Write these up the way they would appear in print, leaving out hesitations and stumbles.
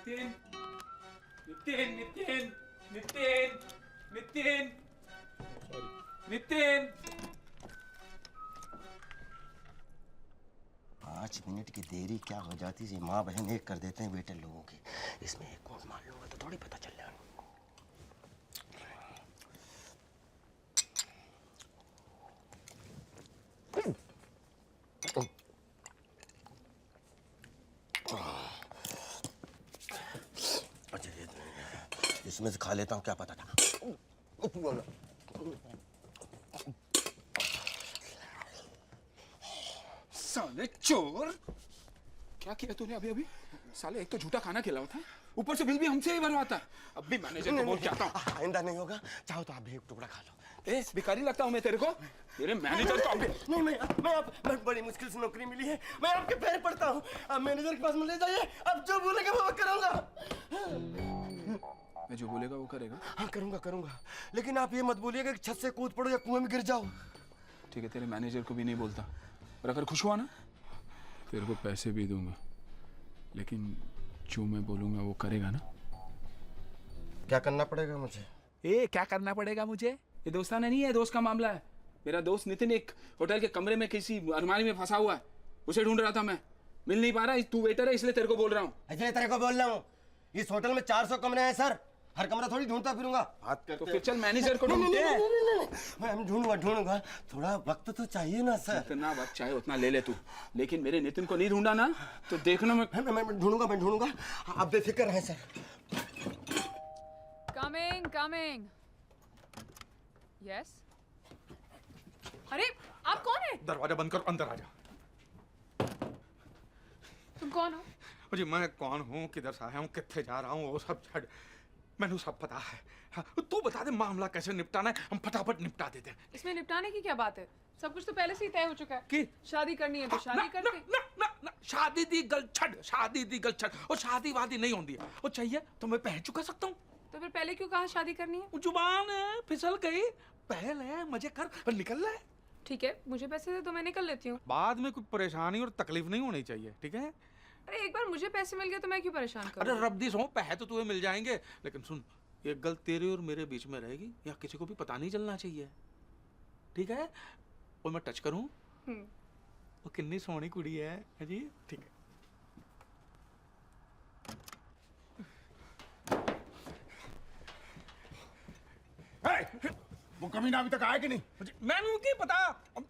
Nitin Nitin Nitin Nitin Nitin Nitin 5 minute की देरी क्या हो जाती है, माँ बहन एक कर देते हैं बेटे लोगों की। इसमें एक कोट मार लूंगा तो थोड़ी पता चल जाएगा। अच्छा इसमें से खा लेता हूँ, क्या पता था। साले चोर, क्या किया तूने अभी अभी? साले एक तो झूठा खाना खिलाया था, ऊपर से बिल भी हमसे ही भरवाता। अब भी मैनेजर को बोल के आता हूँ। आइंदा नहीं होगा, चाहो तो आप भी एक टुकड़ा खा लो। ए, भिखारी लगता हूँ मैं तेरे को? तेरे मैनेजर को अभी नहीं, मैं बड़ी मुश्किल से नौकरी मिली है, मैं आपके पैर पड़ता हूँ। आप मैनेजर के पास में ले जाइए, अब जो बोलेगा वो करूंगा। मैं जो बोलेगा वो करेगा? हाँ करूंगा, लेकिन आप ये मत बोलिएगा कि छत से कूद पड़ो या कुएं में गिर जाओ। ठीक है, तेरे मैनेजर को भी नहीं बोलता, और अगर खुश हुआ ना तेरे को पैसे भी दूंगा, लेकिन जो मैं बोलूंगा वो करेगा ना? क्या करना पड़ेगा मुझे? क्या करना पड़ेगा मुझे? ये दोस्ताना नहीं है, दोस्त का मामला है। मेरा दोस्त नितिन एक होटल के कमरे में किसी अलमारी में फंसा हुआ है, उसे ढूंढ रहा था मैं, मिल नहीं पा रहा। तू वेटर है इसलिए तेरे को बोल रहा हूँ। इसलिए तेरे को बोल रहा हूँ, इस होटल में 400 कमरे हैं सर, हर कमरा थोड़ी ढूंढता फिरूंगा। तो फिर चल मैनेजर को ढूंढते हैं। मैं ढूंढूंगा, थोड़ा वक्त तो चाहिए ना सर। जितना वक्त चाहे उतना ले ले तू, लेकिन मेरे नितिन को नहीं ढूंढा ना तो देखना मैं ढूंढूंगा, आप बेफिक्र रहें सर। Coming yes. अरे आप कौन है? दरवाजा बंद कर, अंदर आ जा। तुम कौन हो? जी मैं कौन हूँ, किधर से आया हूँ, कितने जा रहा हूँ, वो सब छड़ मैंने सब पता है। हाँ, तू बता दे मामला कैसे निपटाना है, हम फटाफट निपटा देते हैं। इसमें निपटाने की क्या बात है? सब कुछ तो पहले से ही तय हो चुका है कि शादी करनी है तो शादी करते। ना शादी दी गल छड़, और शादी वादी नहीं होती है। वो चाहिए तो मैं पह चुका सकता हूँ। तो फिर पहले क्यों कहा शादी करनी है? जुबान है फिसल गई, पहल है, मजे कर और निकल रहा है। ठीक है, मुझे पैसे दे तो मैं निकल लेती हूँ। बाद में कोई परेशानी और तकलीफ नहीं होनी चाहिए, ठीक है? अरे एक बार मुझे पैसे मिल गए तो मैं क्यों परेशान करूँ? अरे रब्दी सो पैसे तो तुम्हें मिल जाएंगे, लेकिन सुन, एक गल तेरे और मेरे बीच में रहेगी, या किसी को भी पता नहीं चलना चाहिए, ठीक है? और मैं टच करूं, वो कितनी सोहनी कुड़ी है जी, ठीक है? वो कमीना अभी तक आया कि नहीं? मैंने क्या पता,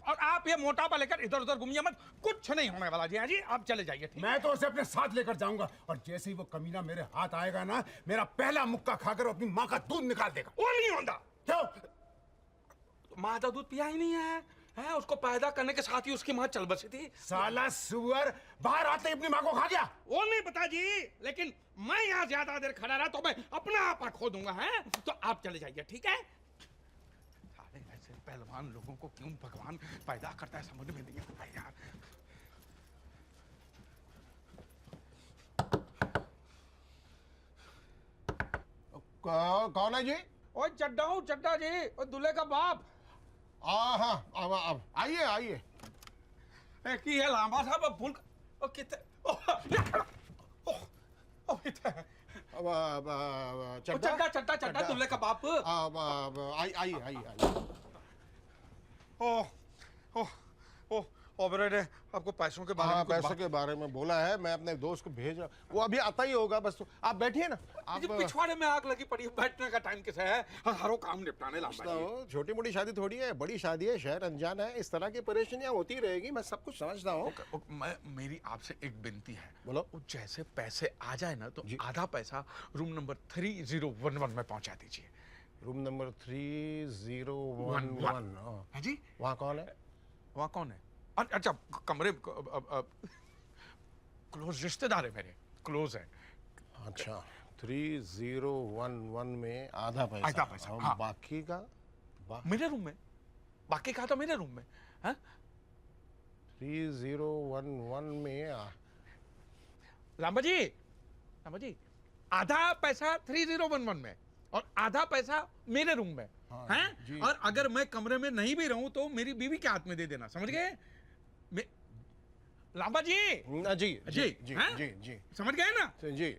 और आप ये मोटापा लेकर इधर उधर घूमिए मत, कुछ नहीं होने वाला जी। हाँ जी, आप चले जाइए। मैं तो उसे अपने साथ लेकर जाऊंगा, और जैसे ही वो कमीना मेरे हाथ आएगा ना, मेरा पहला मुक्का खाकर अपनी माँ का दूध निकाल देगा। वो नहीं होता। क्यों? माँ का दूध पिया ही नहीं है, उसको पैदा करने के साथ ही उसकी माँ चल बसी थी। साला सुअर बाहर आते ही अपनी माँ को खा गया। वो नहीं पता जी, लेकिन मैं यहाँ ज्यादा देर खड़ा रहा तो मैं अपना आपा खो दूंगा, है? तो आप चले जाइए, ठीक है? सारे ऐसे पहलवान लोगों को क्यों भगवान पैदा करता है, समझ में नहीं आता यार। कौन है जी? ओ चड्डा जी, और दूल्हे का बाप। हाँ, अब आइए। की है लांबा साहब, अब भूल ओ कितने चड्डा दूल्हे का बाप। आइए। ओबरे ने आपको पैसों के बारे में पैसों के बारे में बोला है, मैं अपने दोस्त को भेज रहा, वो अभी आता ही होगा। बस तो आप बैठिए ना। आप पिछवाड़े में आग लगी पड़ी, बैठने का टाइम किसे है? हरो काम निपटाने लांबा जी। छोटी मोटी शादी थोड़ी है, बड़ी शादी है, शहर अनजान है, इस तरह की परेशानियां होती रहेगी, मैं सब कुछ समझता हूँ। मेरी आपसे एक विनती है, बोलो। जैसे पैसे आ जाए ना तो आधा पैसा रूम नंबर 3011 में पहुंचा दीजिए। Room number 3011। है जी? वहाँ कौन है? वहाँ कौन है? अच्छा, कमरे क्लोज रिश्तेदार है मेरे, क्लोज है। अच्छा, 3011 में आधा पैसा। हाँ। बाकी का मेरे रूम में, बाकी का तो मेरे रूम में। 3011 में लांबा जी, आधा पैसा 3011 में और आधा पैसा मेरे रूम में। हैं? और अगर मैं कमरे में नहीं भी रहूं तो मेरी बीवी के हाथ में दे देना, समझ गए? लांबा जी। जी, समझ गए ना? जी,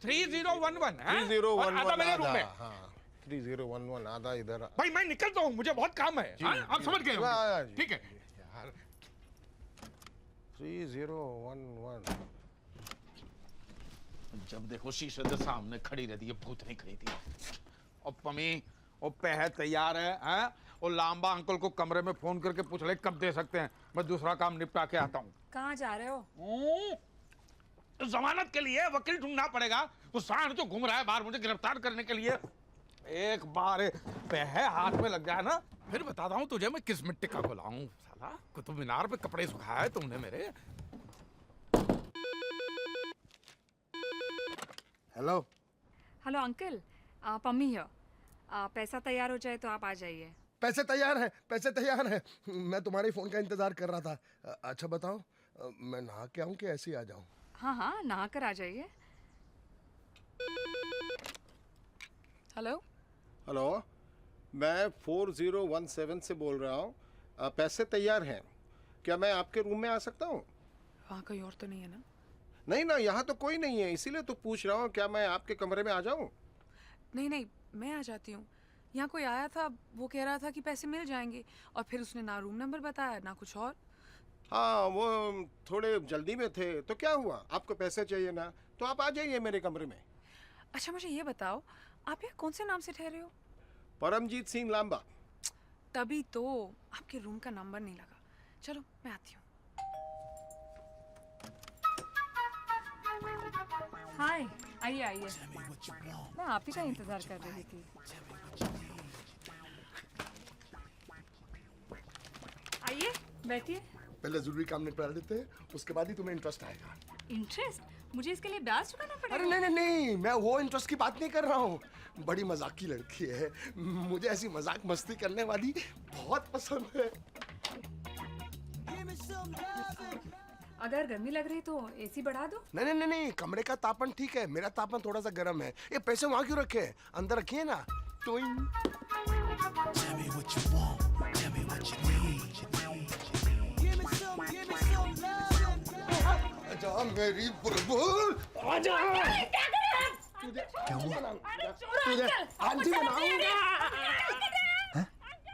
3011 है 3011 आधा मेरे रूम आधा, में। हाँ 3011 आधा इधर। भाई मैं निकलता हूँ, मुझे बहुत काम है। हाँ, आप समझ गए हाँ, होंगे। ठीक है। यार 3011। जब देखो शीशे के सामने खड़ी रहती है, भूत नहीं खड़ी थी। और पमी वो पह तैयार है, हैं? और लांबा अंकल को कमरे में फोन करके पूछ ले कब दे सकते हैं, मैं दूसरा काम निपटा के आता हूँ। कहाँ जा रहे हो? जमानत के लिए वकील ढूंढना पड़ेगा। वो सांड तो घूम रहा है बाहर मुझे गिरफ्तार करने के लिए। एक बार पह हाथ में लग जाए ना, फिर बताता हूँ तुझे मैं किस मिट्टी का गुलाम हूँ। साला कुतुब मीनार पे कपड़े सुखाया है तुमने मेरे। Hello hello uncle, Pammi here. पैसा तैयार हो जाए तो आप आ जाइए। पैसे तैयार हैं, पैसे तैयार हैं। मैं तुम्हारे फोन का इंतजार कर रहा था। अच्छा बताओ, मैं नहा के आऊं कि ऐसे ही आ जाऊं? हाँ हाँ, नहा कर आ जाइए। हेलो, हेलो, मैं 4017 से बोल रहा हूँ। पैसे तैयार हैं, क्या मैं आपके रूम में आ सकता हूँ? वहाँ कोई और तो नहीं है ना? नहीं ना, यहाँ तो कोई नहीं है, इसीलिए तो पूछ रहा हूँ, क्या मैं आपके कमरे में आ जाऊँ? नहीं नहीं, मैं आ जाती हूँ। यहाँ कोई आया था, वो कह रहा था कि पैसे मिल जाएंगे, और फिर उसने ना रूम नंबर बताया ना कुछ और। हाँ, वो थोड़े जल्दी में थे, तो क्या हुआ? आपको पैसे चाहिए ना, तो आप आ जाइए मेरे कमरे में। अच्छा मुझे ये बताओ, आप यहाँ कौन से नाम से ठहरे हो? परमजीत सिंह लांबा। तभी तो आपके रूम का नंबर नहीं लगा। चलो मैं आती हूँ। हाय, आइए आइए। मैं आप ही का इंतजार कर रही थी। आइए बैठिए। पहले जरूरी काम निपटा लेते हैं, उसके बाद ही तुम्हें इंटरेस्ट आएगा। इंटरेस्ट? मुझे इसके लिए ब्याज चुकाना अरे पड़ेगा? नहीं नहीं नहीं, मैं वो इंटरेस्ट की बात नहीं कर रहा हूँ। बड़ी मजाकी लड़की है, मुझे ऐसी मजाक मस्ती करने वाली बहुत पसंद है। अगर गर्मी लग रही तो एसी बढ़ा दो। नहीं नहीं नहीं नहीं, कमरे का तापमान ठीक है, मेरा तापमान थोड़ा सा गर्म है। ये पैसे वहाँ क्यों रखे हैं? अंदर रखिए ना। टोइंग। आजा मेरी बुलबुल, आजा। क्या हुआ? तुझे आंटी बनाऊंगा।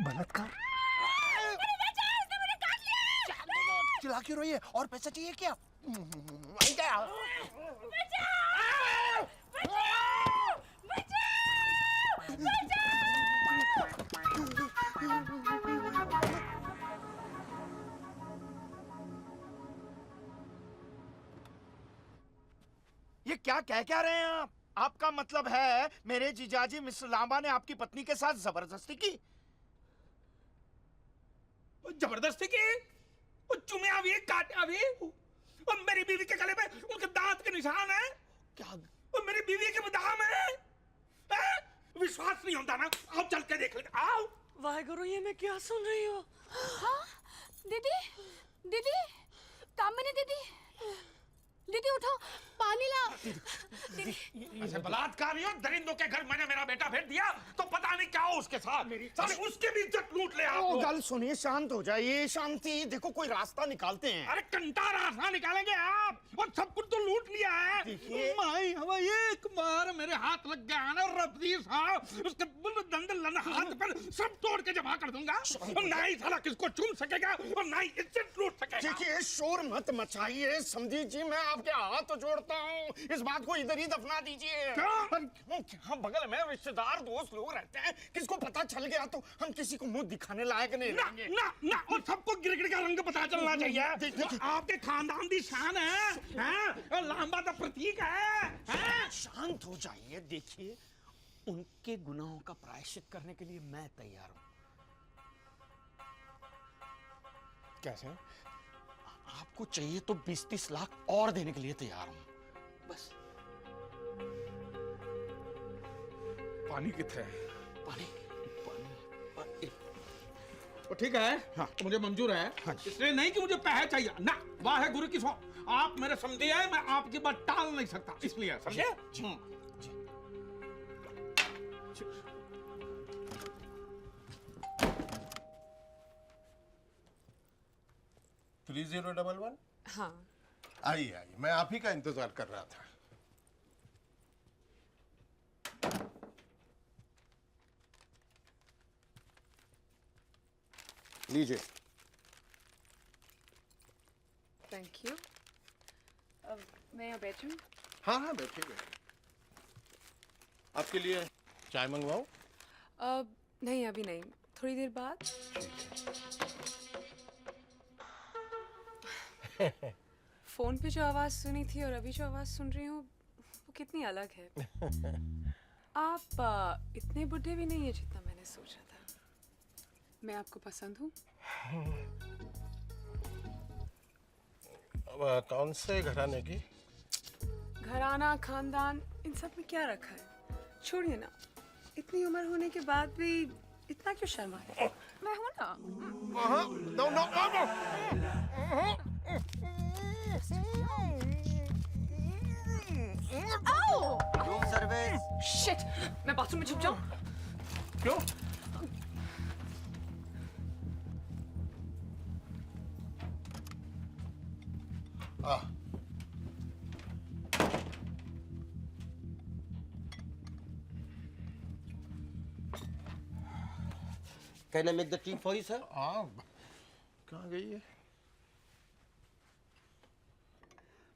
बलात्कार? चिल्ला क्यों रही है? और पैसा चाहिए क्या? ये क्या कह रहे हैं आप? आपका मतलब है मेरे जीजाजी मिस्टर लांबा ने आपकी पत्नी के साथ जबरदस्ती की? जबरदस्ती की? वो चुमिया भी काटा भी, और मेरी बीवी के गले में उनके दांत के निशान है। क्या? और मेरी बीवी के बादाम है? विश्वास नहीं होता ना? आओ चल के देख ले। आओ। वाहेगुरु, ये मैं क्या सुन रही हूँ? हाँ दीदी, दीदी, कामिनी दीदी, दीदी उठो, पानी लाओ। ऐसे बलात्कारियों दरिंदों के घर मैंने मेरा बेटा भेज दिया तो पता नहीं क्या हो उसके साथ। साले उसके भी इज्जत लूट ले आप लोग। गल सुनिए, शांत हो जाइए। शांति, देखो कोई रास्ता निकालते हैं। अरे कंटा रास्ता निकालेंगे आप, और सब कुछ तो लूट लिया है। देखिए। माई हवा एक बार मेरे हाथ लग गया ना रफी साहब, उसके दंदल हाथ पर सब तोड़ के जमा कर दूंगा। और ना ही साला किसको चूम सकेगा और ना ही इज्जत लूट सकेगा। देखिए, शोर मत मचाइए। समझी जी, मैं आपके हाथ जोड़ता हूँ, इस बात को इधर ही दफना दीजिए। क्या बगल में रिश्तेदार दोस्त लोग रहते हैं, किसको पता चल गया तो हम किसी को मुंह दिखाने लायक नहीं रहेंगे। ना ना, और सबको गिरगिट का रंग पता चलना चाहिए। आपके खानदान की शान है, और लांबा का प्रतीक है। शांत हो जाइए। देखिए, उनके गुनाहों का प्रायश्चित करने के लिए मैं तैयार हूं। कैसे? आपको चाहिए तो 20-30 लाख और देने के लिए तैयार हूं। बस। पानी कितने है? पानी तो ठीक है। हाँ। तो मुझे मंजूर है। हाँ। इसलिए नहीं कि मुझे पैसे चाहिए ना, वाह गुरु की सौ। आप मेरे समझे हैं, मैं आपकी बात टाल नहीं सकता, इसलिए समझे? 3011। हाँ। आइए आइए, मैं आप ही का इंतजार कर रहा था। लीजिए। Thank you. मैं यहाँ बैठूँ? हाँ हाँ, बैठिए बैठिए। आपके लिए चाय मंगवाऊं? नहीं, अभी नहीं, थोड़ी देर बाद। फोन पे जो आवाज सुनी थी और अभी जो आवाज सुन रही हूँ वो कितनी अलग है। आप इतने बुढ़े भी नहीं है जितना मैंने सोचा था। मैं आपको पसंद हूँ? कौन से घराने की? घराना, खानदान, इन सब में क्या रखा है? छोड़िए ना, इतनी उम्र होने के बाद भी इतना क्यों शर्मा है? मैं हूं ना। No no no. Room service. Shit, मैं बाथरूम में छुप जाऊं? क्यों? Can I make the tea for you, sir? कहाँ गई है?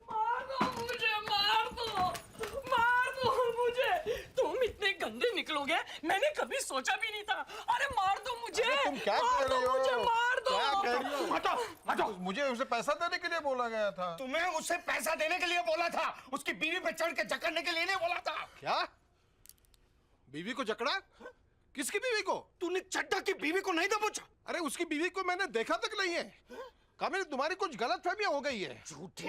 मार दो मुझे। तुम इतने गंदे निकलोगे मैंने कभी सोचा भी नहीं था। अरे मार दो मुझे। तुम क्या कह रही हो? मुझे मार दो। क्या कह रही हो? हटो। मुझे उसे पैसा देने के लिए बोला गया था। तुम्हें उससे पैसा देने के लिए बोला था, उसकी बीवी पे चढ़ के जकड़ने के लिए नहीं बोला था। क्या? बीवी को जकड़ा? किसकी बीवी को? तूने चड्ढा की बीवी को नहीं दबोचा? अरे उसकी बीवी को मैंने देखा तक नहीं है। कामिनी, तुम्हारी कुछ गलतफहमियां हो गई है। झूठे